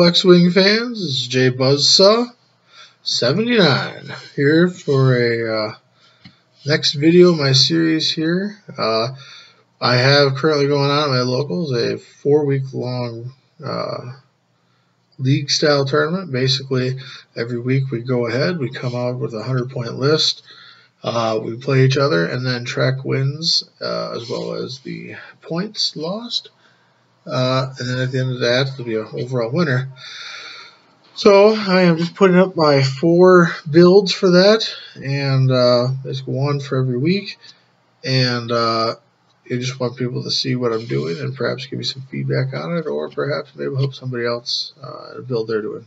X-Wing fans, this is J Buzzsaw 79 here for a next video in my series here. I have currently going on at my locals a 4-week-long league style tournament. Basically, every week we go ahead, we come out with a 100-point list, we play each other, and then track wins as well as the points lost. And then at the end of that, there'll be an overall winner. So I am just putting up my 4 builds for that, and there's one for every week. And I just want people to see what I'm doing and perhaps give me some feedback on it, or perhaps maybe help somebody else build they're doing.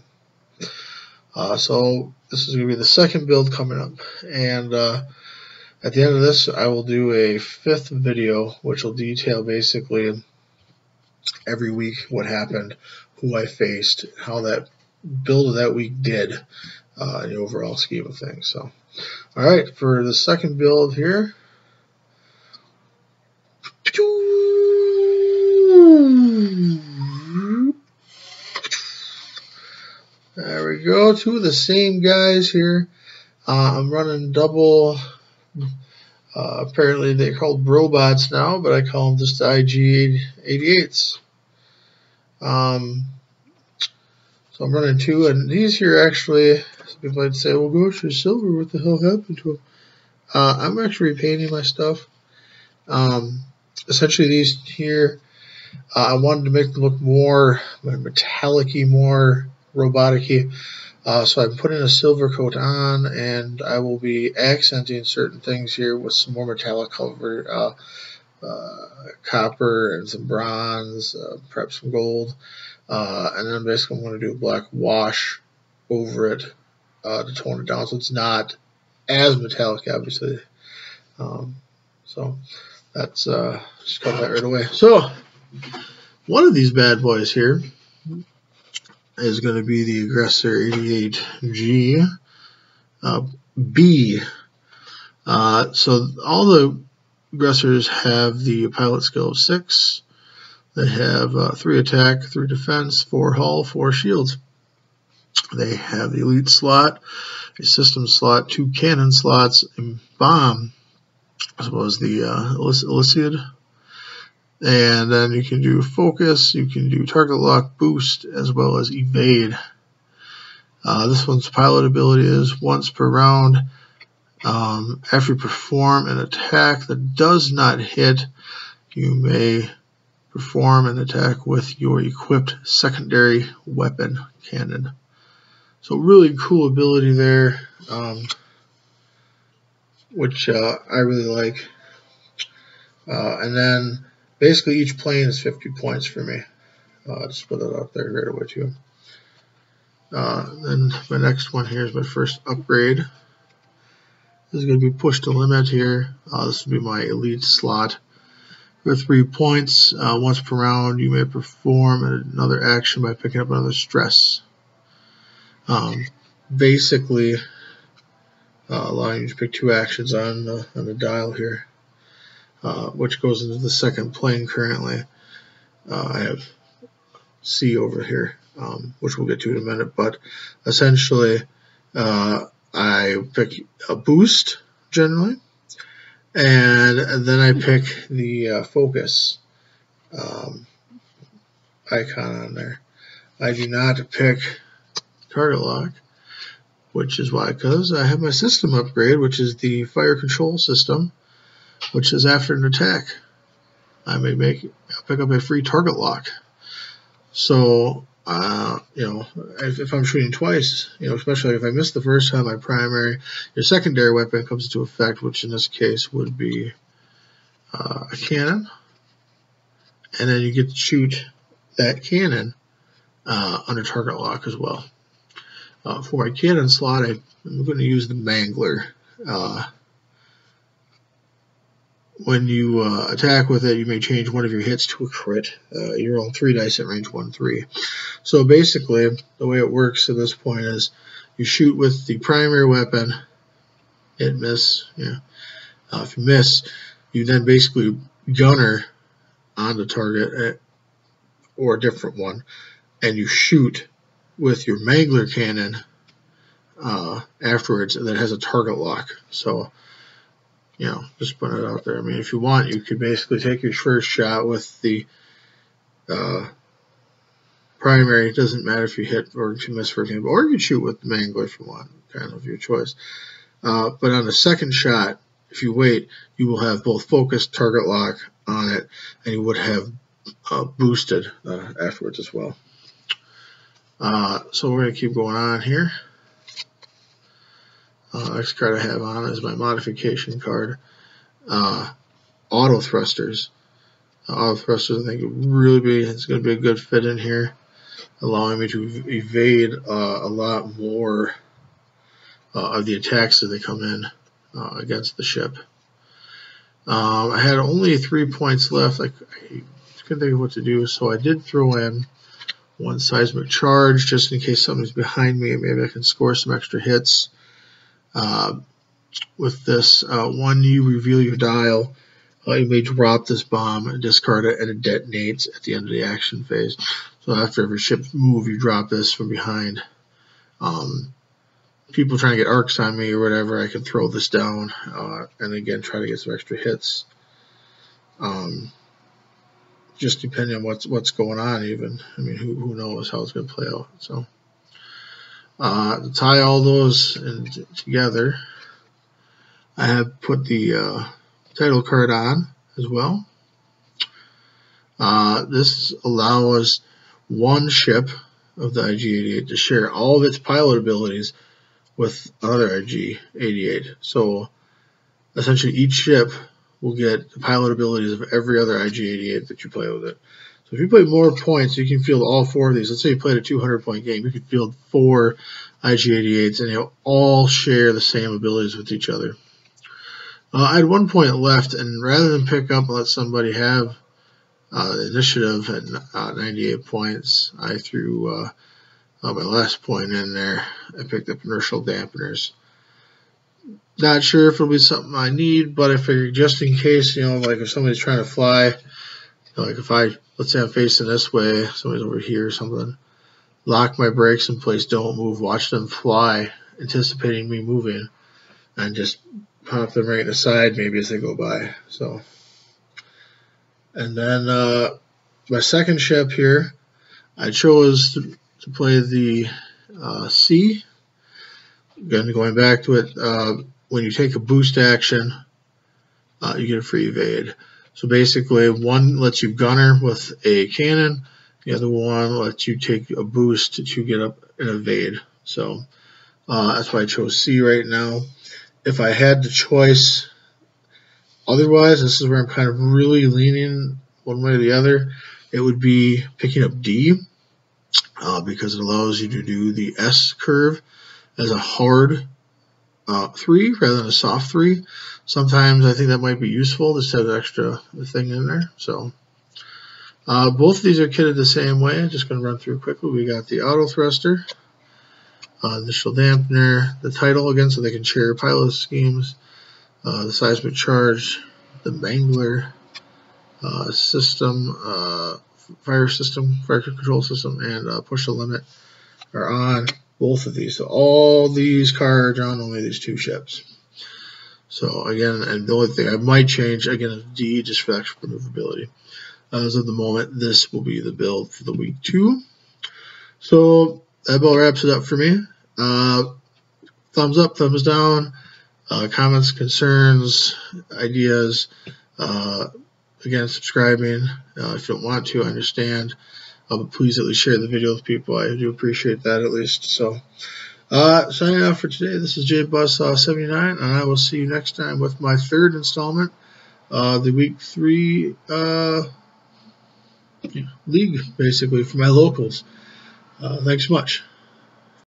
So this is going to be the second build coming up, and at the end of this, I will do a 5th video, which will detail basically every week what happened, who I faced, how that build of that week did in the overall scheme of things. So, all right, for the second build here, there we go. 2 of the same guys here. I'm running double. Apparently they're called robots now, but I call them just the IG-88s. So I'm running 2, and these here actually, some people might say, well, gosh, they're silver, what the hell happened to them? I'm actually repainting my stuff. Essentially these here, I wanted to make them look more metallic-y, more robotic-y. So I'm putting a silver coat on, and I will be accenting certain things here with some more metallic color, copper and some bronze, perhaps some gold. And then basically I'm going to do a black wash over it to tone it down so it's not as metallic, obviously. So that's just cut that right away. So one of these bad boys here is going to be the Aggressor 88G B. So all the aggressors have the pilot skill of 6. They have 3 attack, 3 defense, 4 hull, 4 shields. They have the elite slot, a system slot, 2 cannon slots, a bomb, as well as the Elysiad. And then you can do focus, you can do target lock, boost, as well as evade. This one's pilot ability is once per round. After you perform an attack that does not hit, you may perform an attack with your equipped secondary weapon cannon. So really cool ability there, which I really like. And then basically each plane is 50 points for me. Just put that out there right away too. Then my next one here is my first upgrade. This is going to be push to limit here. This will be my elite slot. For 3 points, once per round, you may perform another action by picking up another stress. Basically, allowing you to pick 2 actions on the dial here, which goes into the second plane currently. I have C over here, which we'll get to in a minute, but essentially, I pick a boost generally. And then I pick the focus icon on there. I do not pick target lock, which is why, because I have my system upgrade, which is the fire control system, which is after an attack, I may pick up a free target lock. So you know, if I'm shooting twice, you know, especially if I miss the first time, my primary, your secondary weapon comes into effect, which in this case would be a cannon, and then you get to shoot that cannon under target lock as well. For my cannon slot, I'm going to use the Mangler. When you attack with it, you may change one of your hits to a crit. You roll 3 dice at range 1-3. So basically, the way it works at this point is you shoot with the primary weapon, hit, miss. Yeah. If you miss, you then basically gunner on the target or a different one, and you shoot with your Mangler cannon afterwards that has a target lock. So, you know, just putting it out there. I mean, if you want, you could basically take your first shot with the primary. It doesn't matter if you hit or if you miss, for example, or you could shoot with the Mangler if you want, kind of your choice. But on the second shot, if you wait, you will have both focus, target lock on it, and you would have boosted afterwards as well. So we're going to keep going on here. Next card I have on is my modification card, auto thrusters. Auto thrusters, I think, it's going to be a good fit in here, allowing me to evade a lot more of the attacks as they come in against the ship. I had only 3 points left. I couldn't think of what to do, so I did throw in 1 seismic charge just in case somebody's behind me and maybe I can score some extra hits. With this, when you reveal your dial, you may drop this bomb and discard it, and it detonates at the end of the action phase. So after every ship move, you drop this from behind. People trying to get arcs on me or whatever, I can throw this down and again try to get some extra hits. Just depending on what's going on, even. I mean, who knows how it's going to play out. So to tie all those together, I have put the title card on as well. This allows one ship of the IG-88 to share all of its pilot abilities with another IG-88. So essentially each ship will get the pilot abilities of every other IG-88 that you play with it. So if you play more points, you can field all 4 of these. Let's say you played a 200-point game. You could field 4 IG-88s, and they'll all share the same abilities with each other. I had 1 point left, and rather than pick up and let somebody have the initiative at 98 points, I threw my last point in there. I picked up inertial dampeners. Not sure if it'll be something I need, but I figured just in case, you know, like if somebody's trying to fly, you know, like let's say I'm facing this way, somebody's over here or something, lock my brakes in place, don't move, watch them fly, anticipating me moving, and just pop them right in the side maybe as they go by. So, and then my second ship here, I chose to play the C. Again, going back to it, when you take a boost action, you get a free evade. So basically, one lets you gunner with a cannon, the other one lets you take a boost to get up and evade. So that's why I chose C right now. If I had the choice otherwise, this is where I'm kind of really leaning one way or the other, it would be picking up D, because it allows you to do the S curve as a hard 3 rather than a soft 3. Sometimes I think that might be useful, just to have an extra thing in there. So both of these are kitted the same way. I'm just going to run through quickly. We got the auto thruster, initial dampener, the title again so they can share pilot schemes, the seismic charge, the Mangler system, fire control system, and push the limit are on both of these. So all these cards are on only these 2 ships. So again, and the only thing I might change again is D, just for extra maneuverability. As of the moment, this will be the build for the week 2. So that about wraps it up for me. Thumbs up, thumbs down, comments, concerns, ideas. Again, subscribing if you don't want to, I understand. But please at least share the video with people. I do appreciate that at least. So, signing off for today, this is JBuzzsaw79, and I will see you next time with my 3rd installment, the week 3 league, basically, for my locals. Thanks so much.